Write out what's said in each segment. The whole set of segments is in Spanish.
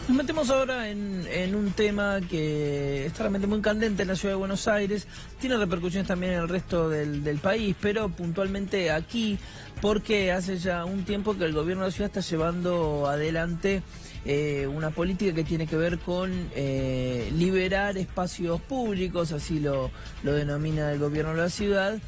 Nos metemos ahora en un tema que está realmente muy candente en la ciudad de Buenos Aires, tiene repercusiones también en el resto del país, pero puntualmente aquí, porque hace ya un tiempo que el gobierno de la ciudad está llevando adelante una política que tiene que ver con liberar espacios públicos, así lo denomina el gobierno de la ciudad,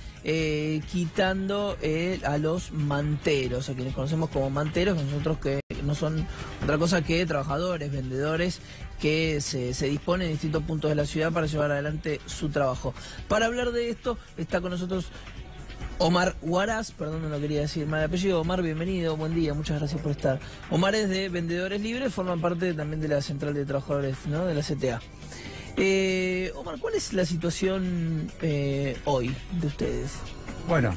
quitando a los manteros, a quienes conocemos como manteros, nosotros que no son otra cosa que trabajadores, vendedores que se disponen en distintos puntos de la ciudad para llevar adelante su trabajo. Para hablar de esto está con nosotros Omar Huaraz, perdón, no lo quería decir mal apellido. Omar, bienvenido, buen día, muchas gracias por estar. Omar es de Vendedores Libres, forma parte también de la Central de Trabajadores, ¿no?, de la CTA. Omar, ¿cuál es la situación hoy de ustedes? Bueno,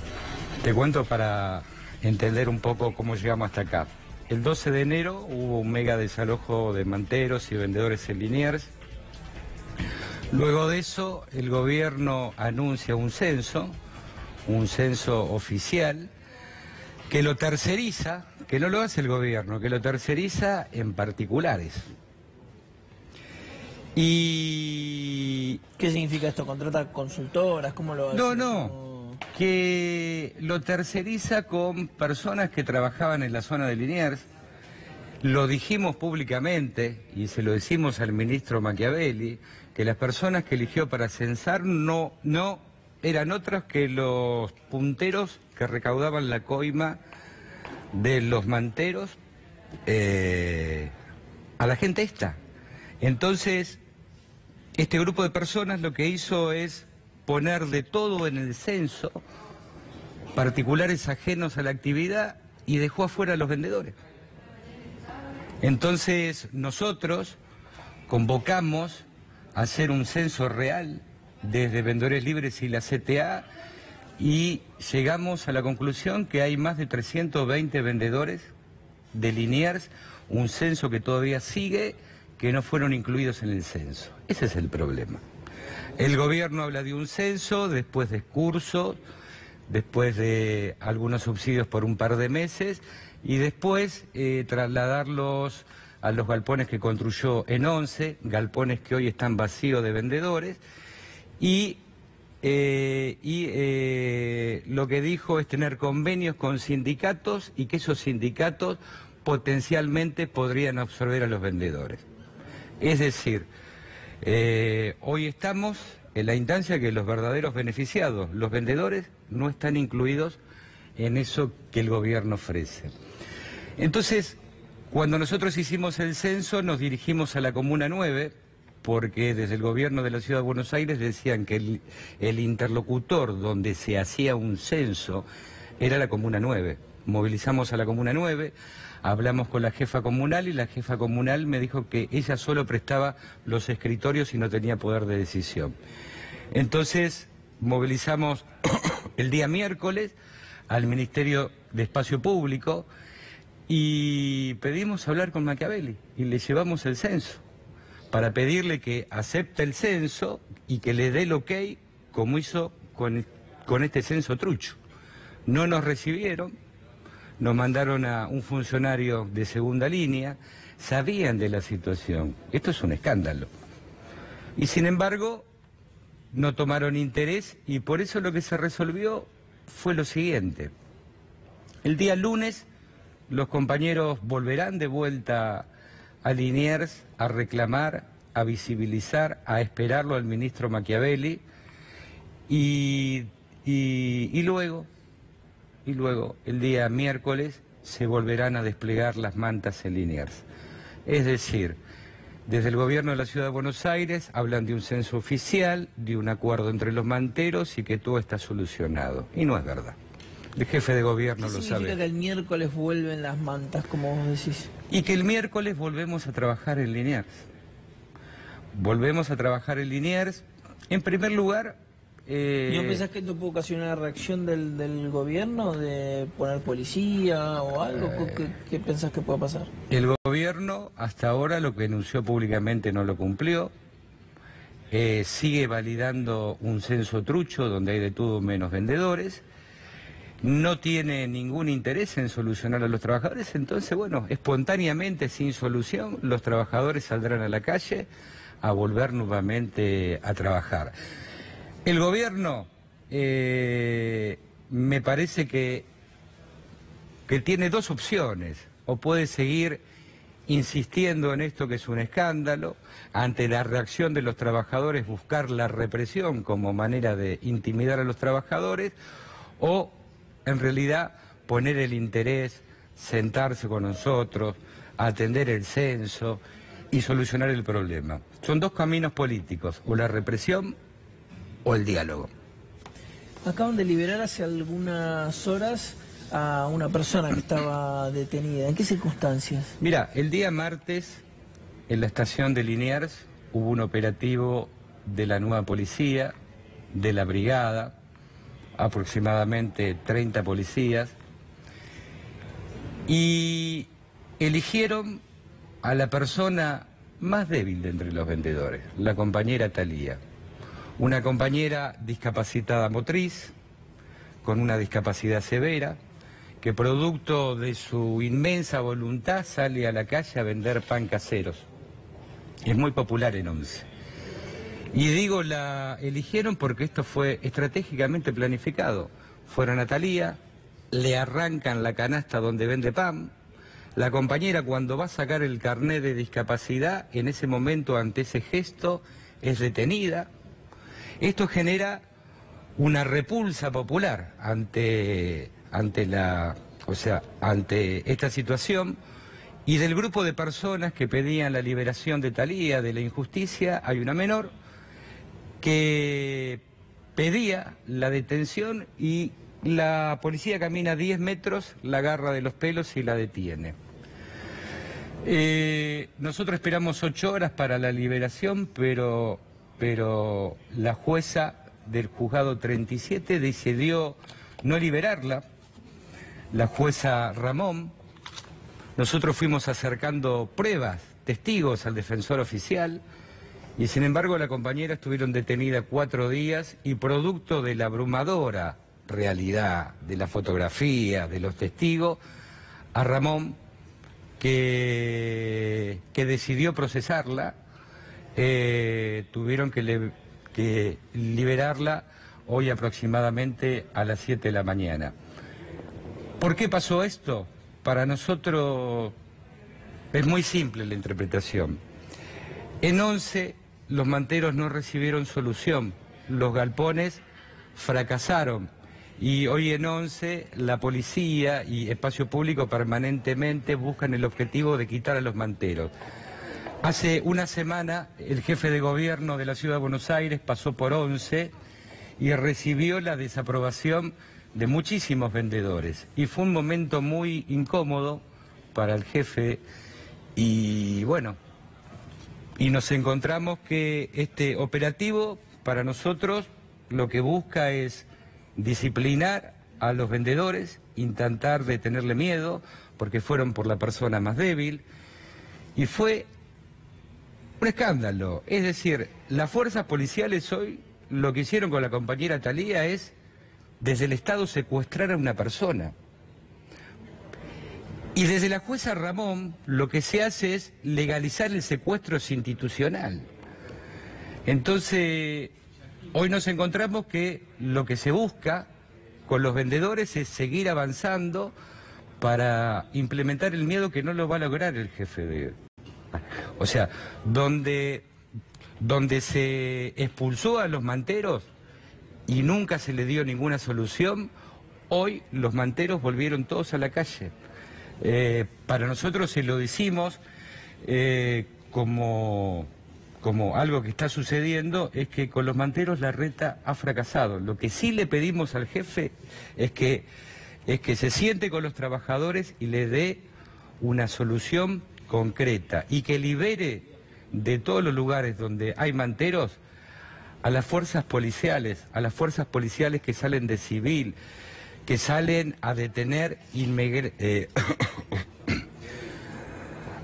te cuento para entender un poco cómo llegamos hasta acá. El 12 de enero hubo un mega desalojo de manteros y vendedores en Liniers. Luego de eso, el gobierno anuncia un censo oficial, que lo terceriza, que no lo hace el gobierno, que lo terceriza en particulares. ¿Y qué significa esto? ¿Contrata consultoras? ¿Cómo lo hace? No, que lo terceriza con personas que trabajaban en la zona de Liniers. Lo dijimos públicamente y se lo decimos al ministro Machiavelli, que las personas que eligió para censar no eran otras que los punteros que recaudaban la coima de los manteros a la gente esta. Entonces, este grupo de personas lo que hizo es poner de todo en el censo, particulares ajenos a la actividad, y dejó afuera a los vendedores. Entonces, nosotros convocamos a hacer un censo real desde Vendedores Libres y la CTA, y llegamos a la conclusión que hay más de 320 vendedores de Liniers, un censo que todavía sigue, que no fueron incluidos en el censo. Ese es el problema. El gobierno habla de un censo, después de cursos, después de algunos subsidios por un par de meses, y después trasladarlos a los galpones que construyó en 11, galpones que hoy están vacíos de vendedores, y lo que dijo es tener convenios con sindicatos y que esos sindicatos potencialmente podrían absorber a los vendedores. Es decir, hoy estamos en la instancia que los verdaderos beneficiados, los vendedores, no están incluidos en eso que el gobierno ofrece. Entonces, cuando nosotros hicimos el censo, nos dirigimos a la Comuna 9, porque desde el gobierno de la Ciudad de Buenos Aires decían que el interlocutor donde se hacía un censo era la Comuna 9. Movilizamos a la Comuna 9, hablamos con la jefa comunal y la jefa comunal me dijo que ella solo prestaba los escritorios y no tenía poder de decisión. Entonces movilizamos el día miércoles al Ministerio de Espacio Público y pedimos hablar con Machiavelli y le llevamos el censo para pedirle que acepte el censo y que le dé el ok como hizo con este censo trucho. No nos recibieron, nos mandaron a un funcionario de segunda línea, sabían de la situación. Esto es un escándalo. Y sin embargo, no tomaron interés y por eso lo que se resolvió fue lo siguiente. El día lunes los compañeros volverán de vuelta a Liniers a reclamar, a visibilizar, a esperarlo al ministro Machiavelli y luego el día miércoles se volverán a desplegar las mantas en Liniers. Es decir, desde el gobierno de la Ciudad de Buenos Aires hablan de un censo oficial, de un acuerdo entre los manteros y que todo está solucionado. Y no es verdad. El jefe de gobierno lo sabe. ¿Qué significa que el miércoles vuelven las mantas, como vos decís? Y que el miércoles volvemos a trabajar en Liniers. Volvemos a trabajar en Liniers. En primer lugar... ¿No pensás que esto puede ocasionar reacción del gobierno, de poner policía o algo? ¿Qué pensás que pueda pasar? El gobierno hasta ahora lo que anunció públicamente no lo cumplió. Sigue validando un censo trucho donde hay de todo menos vendedores. no tiene ningún interés en solucionar a los trabajadores, entonces, bueno, espontáneamente, sin solución, los trabajadores saldrán a la calle a volver nuevamente a trabajar. El gobierno me parece que tiene dos opciones: o puede seguir insistiendo en esto, que es un escándalo, ante la reacción de los trabajadores buscar la represión como manera de intimidar a los trabajadores, o en realidad poner el interés, sentarse con nosotros, atender el censo y solucionar el problema. Son dos caminos políticos: o la represión o el diálogo. Acaban de liberar hace algunas horas a una persona que estaba detenida. ¿En qué circunstancias? Mira, el día martes en la estación de Liniers hubo un operativo de la nueva policía, de la brigada, aproximadamente 30 policías, y eligieron a la persona más débil de entre los vendedores, la compañera Talía, una compañera discapacitada motriz, con una discapacidad severa, que producto de su inmensa voluntad sale a la calle a vender pan caseros. Es muy popular en Once. Y digo, la eligieron porque esto fue estratégicamente planificado. Fueron a Talía, le arrancan la canasta donde vende pan. La compañera, cuando va a sacar el carnet de discapacidad, en ese momento, ante ese gesto, es detenida. Esto genera una repulsa popular ante esta situación, y del grupo de personas que pedían la liberación de Talía, de la injusticia, hay una menor que pedía la detención, y la policía camina 10 metros, la agarra de los pelos y la detiene. Nosotros esperamos 8 horas para la liberación, pero la jueza del juzgado 37 decidió no liberarla, la jueza Ramón. Nosotros fuimos acercando pruebas, testigos al defensor oficial, y sin embargo la compañera estuvieron detenida 4 días, y producto de la abrumadora realidad de la fotografía, de los testigos, a Ramón, que decidió procesarla, tuvieron que liberarla hoy aproximadamente a las 7 de la mañana. ¿Por qué pasó esto? Para nosotros es muy simple la interpretación. En Once los manteros no recibieron solución, los galpones fracasaron, y hoy en Once la policía y espacio público permanentemente buscan el objetivo de quitar a los manteros. Hace una semana el jefe de gobierno de la Ciudad de Buenos Aires pasó por Once y recibió la desaprobación de muchísimos vendedores, y fue un momento muy incómodo para el jefe, y bueno, y nos encontramos que este operativo para nosotros lo que busca es disciplinar a los vendedores, intentar de tenerle miedo, porque fueron por la persona más débil, y fue un escándalo. Es decir, las fuerzas policiales hoy lo que hicieron con la compañera Talía es, desde el Estado, secuestrar a una persona. Y desde la jueza Ramón lo que se hace es legalizar el secuestro institucional. Entonces, hoy nos encontramos que lo que se busca con los vendedores es seguir avanzando para implementar el miedo, que no lo va a lograr el jefe de... O sea, donde se expulsó a los manteros y nunca se le dio ninguna solución, hoy los manteros volvieron todos a la calle. Para nosotros se lo decimos como algo que está sucediendo, es que con los manteros la reta ha fracasado. Lo que sí le pedimos al jefe es que se siente con los trabajadores y le dé una solución concreta, y que libere de todos los lugares donde hay manteros a las fuerzas policiales, que salen de civil, que salen a detener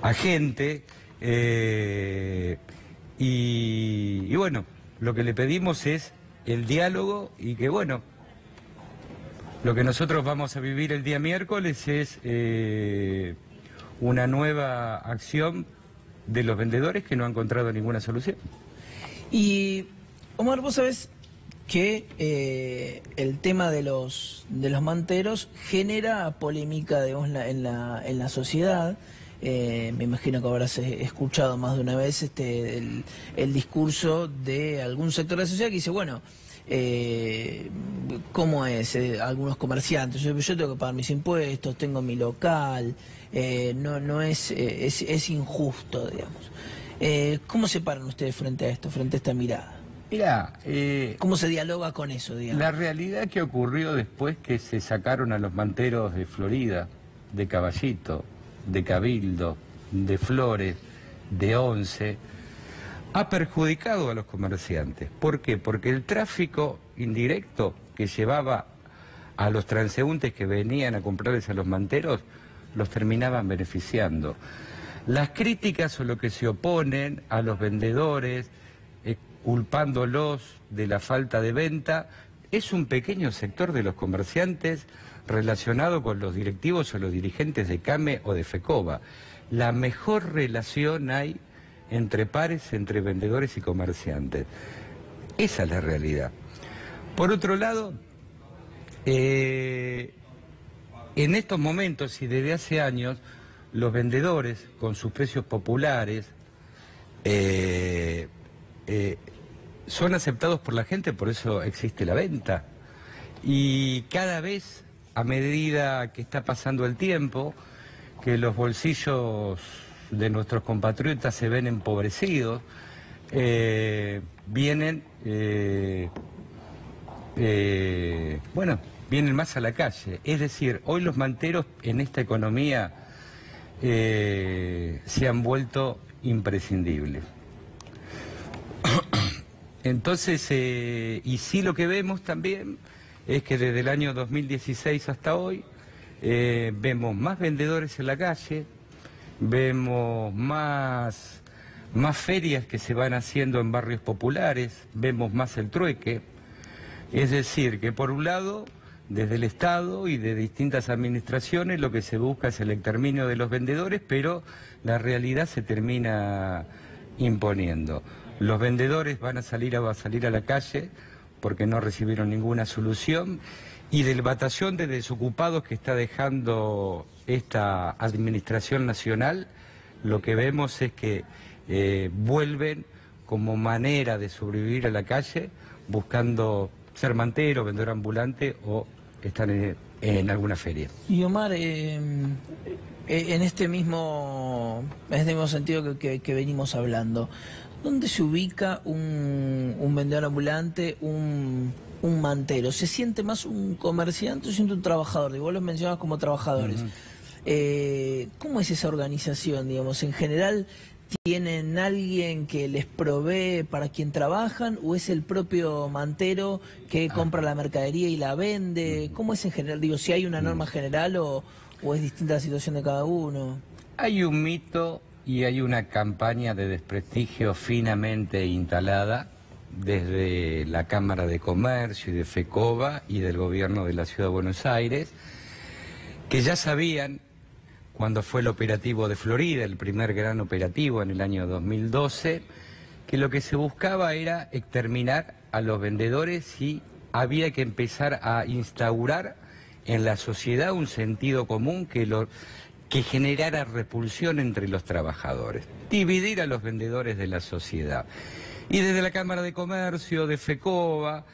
a gente, y bueno, lo que le pedimos es el diálogo, y que bueno, Lo que nosotros vamos a vivir el día miércoles es una nueva acción de los vendedores que no han encontrado ninguna solución. Y, Omar, vos sabés que el tema de los manteros genera polémica, digamos, en la sociedad. Me imagino que habrás escuchado más de una vez el discurso de algún sector de la sociedad que dice, bueno, ¿cómo es? Algunos comerciantes, yo tengo que pagar mis impuestos, tengo mi local, no es injusto, digamos. ¿Cómo se paran ustedes frente a esto, frente a esta mirada? Mirá, ¿cómo se dialoga con eso, digamos? La realidad que ocurrió después que se sacaron a los manteros de Florida, de Caballito, de Cabildo, de Flores, de Once, ha perjudicado a los comerciantes. ¿Por qué? Porque el tráfico indirecto que llevaba a los transeúntes que venían a comprarles a los manteros, los terminaban beneficiando. Las críticas o lo que se oponen a los vendedores, culpándolos de la falta de venta, es un pequeño sector de los comerciantes relacionado con los directivos o los dirigentes de CAME o de FECOBA. La mejor relación hay entre pares, entre vendedores y comerciantes. Esa es la realidad. Por otro lado, en estos momentos y desde hace años, los vendedores, con sus precios populares, son aceptados por la gente, por eso existe la venta. Y cada vez, a medida que está pasando el tiempo, que los bolsillos de nuestros compatriotas se ven empobrecidos, vienen más a la calle. Es decir, hoy los manteros en esta economía se han vuelto imprescindibles. Entonces, y sí, lo que vemos también es que desde el año 2016 hasta hoy vemos más vendedores en la calle, vemos más ferias que se van haciendo en barrios populares, vemos más el trueque. Es decir, que por un lado, desde el Estado y de distintas administraciones, lo que se busca es el exterminio de los vendedores, pero la realidad se termina imponiendo. Los vendedores van a salir a la calle porque no recibieron ninguna solución, y del batallón de desocupados que está dejando esta administración nacional, lo que vemos es que vuelven como manera de sobrevivir a la calle, buscando ser mantero, vendedor ambulante o estar en alguna feria. Y Omar, en este mismo sentido que venimos hablando, ¿dónde se ubica un vendedor ambulante, un mantero? ¿Se siente más un comerciante o se siente un trabajador? Vos los mencionabas como trabajadores. ¿Cómo es esa organización, digamos? ¿En general tienen alguien que les provee para quien trabajan o es el propio mantero que compra la mercadería y la vende? ¿Cómo es en general? Digo, si hay una norma general o es distinta la situación de cada uno. Hay un mito y hay una campaña de desprestigio finamente instalada desde la Cámara de Comercio y de FECOBA y del gobierno de la Ciudad de Buenos Aires, que ya sabían, cuando fue el operativo de Florida, el primer gran operativo en el año 2012, que lo que se buscaba era exterminar a los vendedores y había que empezar a instaurar en la sociedad un sentido común que generara repulsión entre los trabajadores, dividir a los vendedores de la sociedad. Y desde la Cámara de Comercio, de FECOBA,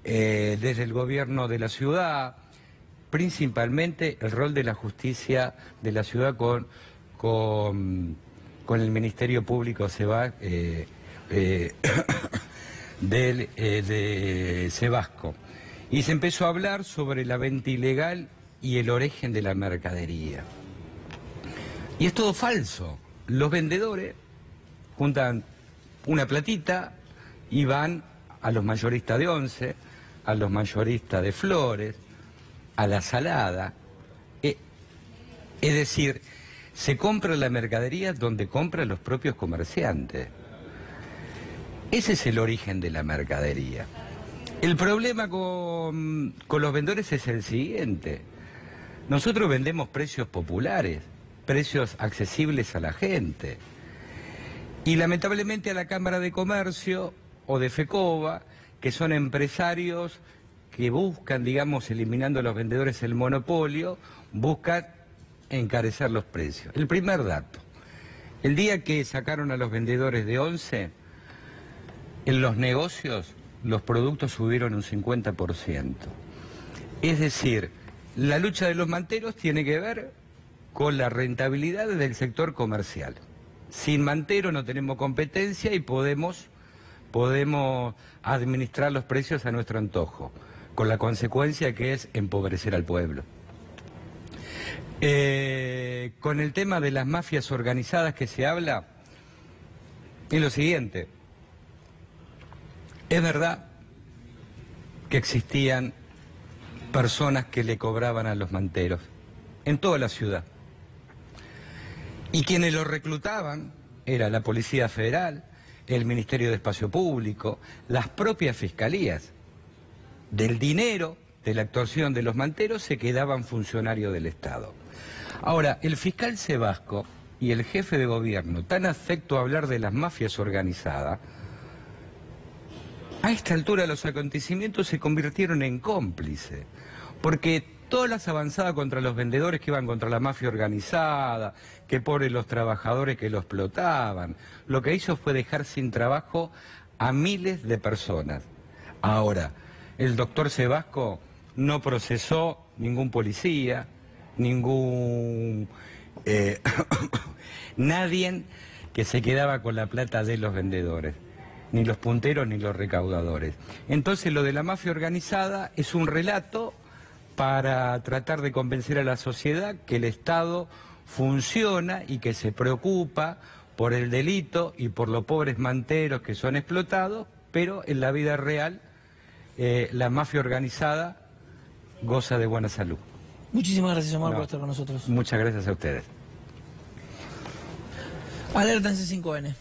desde el gobierno de la ciudad, principalmente el rol de la justicia de la ciudad con el Ministerio Público de Sebasco. Y se empezó a hablar sobre la venta ilegal y el origen de la mercadería. Y es todo falso. Los vendedores juntan una platita y van a los mayoristas de Once, a los mayoristas de Flores, a la Salada. Es decir, se compra la mercadería donde compran los propios comerciantes. Ese es el origen de la mercadería. El problema con los vendedores es el siguiente. Nosotros vendemos precios populares, precios accesibles a la gente. Y lamentablemente a la Cámara de Comercio o de FECOBA, que son empresarios que buscan, digamos, eliminando a los vendedores el monopolio, buscan encarecer los precios. El primer dato, el día que sacaron a los vendedores de 11, en los negocios los productos subieron un 50%. Es decir, la lucha de los manteros tiene que ver con la rentabilidad del sector comercial. Sin mantero no tenemos competencia y podemos administrar los precios a nuestro antojo, con la consecuencia que es empobrecer al pueblo. Con el tema de las mafias organizadas que se habla, es lo siguiente. Es verdad que existían personas que le cobraban a los manteros en toda la ciudad. Y quienes los reclutaban era la Policía Federal, el Ministerio de Espacio Público, las propias fiscalías. Del dinero de la extorsión de los manteros se quedaban funcionarios del Estado. Ahora, el fiscal Sebasco y el jefe de gobierno, tan afecto a hablar de las mafias organizadas, a esta altura los acontecimientos se convirtieron en cómplices, porque todas las avanzadas contra los vendedores que iban contra la mafia organizada, que pobres los trabajadores que lo explotaban, lo que hizo fue dejar sin trabajo a miles de personas. Ahora, el doctor Sebasco no procesó ningún policía, nadie que se quedaba con la plata de los vendedores, ni los punteros ni los recaudadores. Entonces lo de la mafia organizada es un relato para tratar de convencer a la sociedad que el Estado funciona y que se preocupa por el delito y por los pobres manteros que son explotados, pero en la vida real la mafia organizada goza de buena salud. Muchísimas gracias, Omar, por estar con nosotros. Muchas gracias a ustedes. Alerta en C5N.